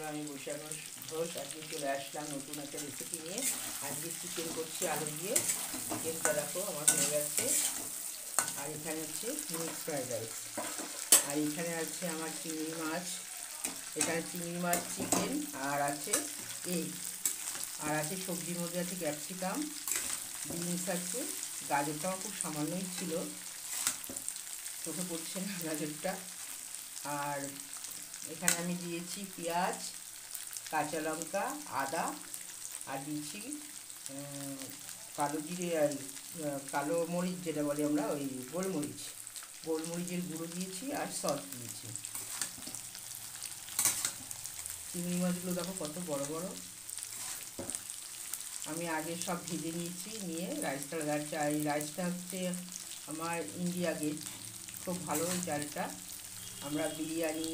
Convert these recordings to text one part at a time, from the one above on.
বন্ধুরা, আমি বৈশাখ ঘোষ আজকে চলে আসলাম নতুন একটা রেসিপি নিয়ে। আজকে চিকেন করছি আলু দিয়ে। চিকেনটা দেখো আমার হয়ে গেছে। আর এখানে হচ্ছে মিক্স ফ্রাইড রাইস। আর এখানে আছে আমার চিংড়ি মাছ। এখানে চিংড়ি মাছ, চিকেন, আর আছে এগ, আর আছে সবজির মধ্যে আছে ক্যাপসিকাম, বিনস আছে, গাজরটাও খুব সামান্যই ছিল, চোখে পড়ছে না গাজরটা। আর এখানে আমি দিয়েছি পেঁয়াজ, কাঁচা লঙ্কা, আদা, আর দিয়েছি কালো জিরে, আর কালো মরিচ যেটা বলি আমরা, ওই গোলমরিচের গুঁড়ো দিয়েছি, আর সস দিয়েছি। চিংড়ি মাছগুলো দেখো কত বড় বড়। আমি আগে সব ভেজে নিয়েছি, নিয়ে রাইসটা গাড়ছি। আর এই রাইসটা হচ্ছে আমার ইন্ডিয়া গেট, খুব ভালো ওই চালটা। আমরা বিরিয়ানি,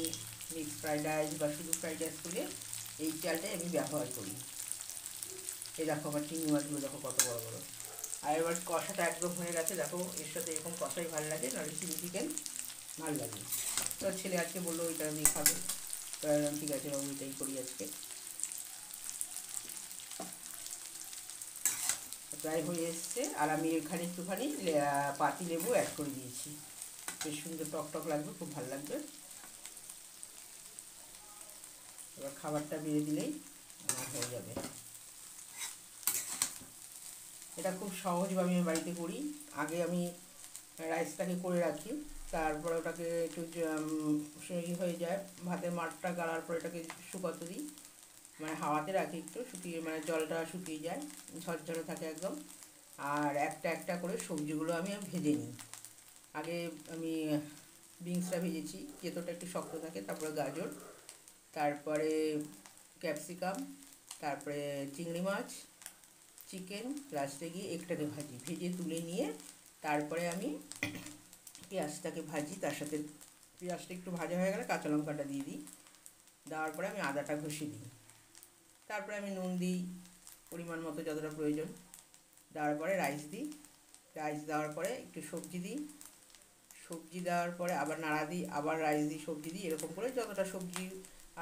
মিক্স ফ্রাইড রাইস বা শুধু ফ্রাইড রাইস করলে এই চালটাই আমি ব্যবহার করি। এই দেখো আমার চিংড়ি মাছগুলো দেখো কত বড় বড়। আর এবার কষাটা একদম হয়ে গেছে। দেখো এর সাথে এরকম কষাই ভালো লাগে, নাহলে চিলি চিকেন ভালো লাগে। তো ছেলে আজকে বললো ওইটা আমি খাবে, তো ঠিক আছে বাবু ওইটাই করি আজকে। প্রায় হয়ে এসছে। আর আমি এখানে একটুখানি পাতি লেবু অ্যাড করে দিয়েছি, বেশ সুন্দর টক টক লাগবে, খুব ভালো লাগবে। এবার খাবারটা বেড়ে দিলেই আমার হয়ে যাবে। এটা খুব সহজভাবে আমি বাড়িতে করি। আগে আমি রাইসটাকে করে রাখি, তারপরে ওটাকে একটু হয়ে যায়, ভাতের মাঠটা গাড়ার পরে এটাকে শুকাতে দিই, মানে হাওয়াতে রাখি একটু শুকিয়ে, মানে জলটা শুকিয়ে যায়, ঝরঝরে থাকে একদম। আর একটা একটা করে সবজিগুলো আমি ভেজে নিই। আগে আমি বিনসটা ভেজেছি, যেতোটা একটু শক্ত থাকে, তারপরে গাজর, তারপরে ক্যাপসিকাম, তারপরে চিংড়ি মাছ, চিকেন, লাস্টে গিয়ে একটাকে ভেজে তুলে নিয়ে তারপরে আমি পেঁয়াজটাকে ভাজি। তার সাথে পেঁয়াজটা একটু ভাজা হয়ে গেলে কাঁচা লঙ্কাটা দিয়ে দিই, দেওয়ার পরে আমি আদাটা ঘষে দিই। তারপরে আমি নুন দিই পরিমাণ মতো, যতটা প্রয়োজন। দেওয়ার পরে রাইস দিই, রাইস দেওয়ার পরে একটু সবজি দিই, সবজি দেওয়ার পরে আবার নাড়া দিই, আবার রাইস দিই, সবজি দিই, এরকম করে যতটা সবজি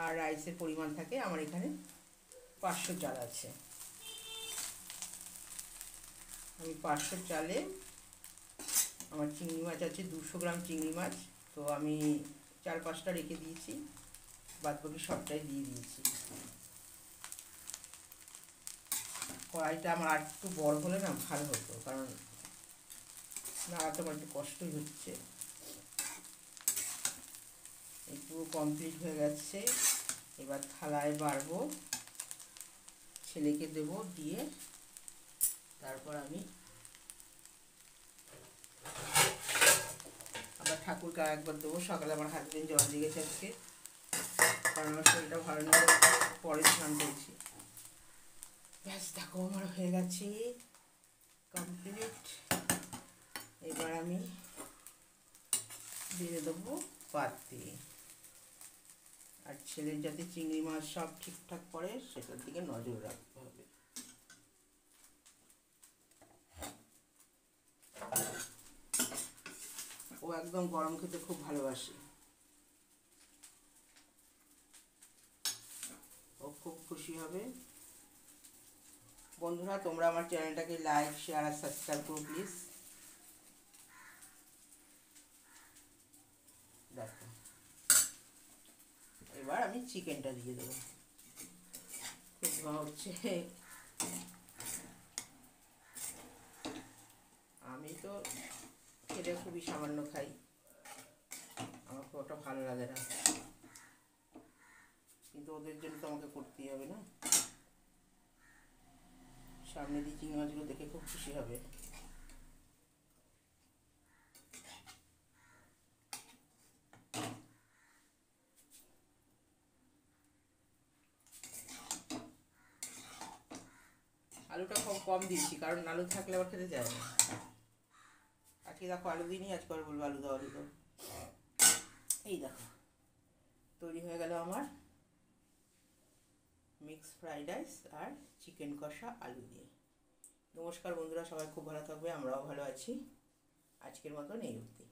আর রাইসের পরিমাণ থাকে। আমার এখানে 500 চাল আছে। আমি 500 চালে আমার চিংড়ি মাছ আছে 200 গ্রাম চিংড়ি মাছ, তো আমি 4-5টা রেখে দিয়েছি, বাদ বাকি সবটাই দিয়ে দিয়েছি। কড়াইটা আমার আর একটু বড় হলে না ভালো হতো, কারণ নাড়াতে আমার একটু কষ্টই হচ্ছে। এই পুরো কমপ্লিট হয়ে গেছে। এবার থালায় বাড়বো, ছেলেকে দেবো, দিয়ে তারপর আমি আবার ঠাকুরকে একবার দেবো। সকালে আমার হাজবেন্ড জল দিয়ে গেছে আজকে, কারণ আমার শরীরটা ভালো না, পরে স্নান করেছি। ব্যাস দেখো আমার হয়ে গেছে কমপ্লিট। এবার আমি দিয়ে দেবো পাতে। আর ছেলের যাতে চিংড়ি মাছ সব ঠিকঠাক পড়ে সেটার দিকে নজর রাখতে হবে। ও একদম গরম খেতে খুব ভালোবাসে, ও খুব খুশি হবে। বন্ধুরা, তোমরা আমার চ্যানেলটাকে লাইক, শেয়ার আর সাবস্ক্রাইব করো প্লিজ। দেখো এবার আমি চিকেনটা দিয়ে দেবো। খুব ধোঁয়া হচ্ছে। আমি তো খেলে খুবই সামান্য খাই, আমার খুব একটা ভালো লাগে না, কিন্তু ওদের জন্য তো আমাকে করতেই হবে না। সামনে দিয়ে চিংড়ি মাছগুলো দেখে খুব খুশি হবে। আলুটা খুব কম দিয়েছি, কারণ আলু থাকলে আবার খেতে যায় না। আজকে দেখো আলু দিইনি, আজকে আর বলবো আলু দাও আলু দাও। এই দেখো তৈরি হয়ে গেল আমার মিক্স ফ্রাইড রাইস আর চিকেন কষা আলু দিয়ে। নমস্কার বন্ধুরা, সবাই খুব ভালো থাকবে, আমরাও ভালো আছি। আজকের মতন এই অবধি।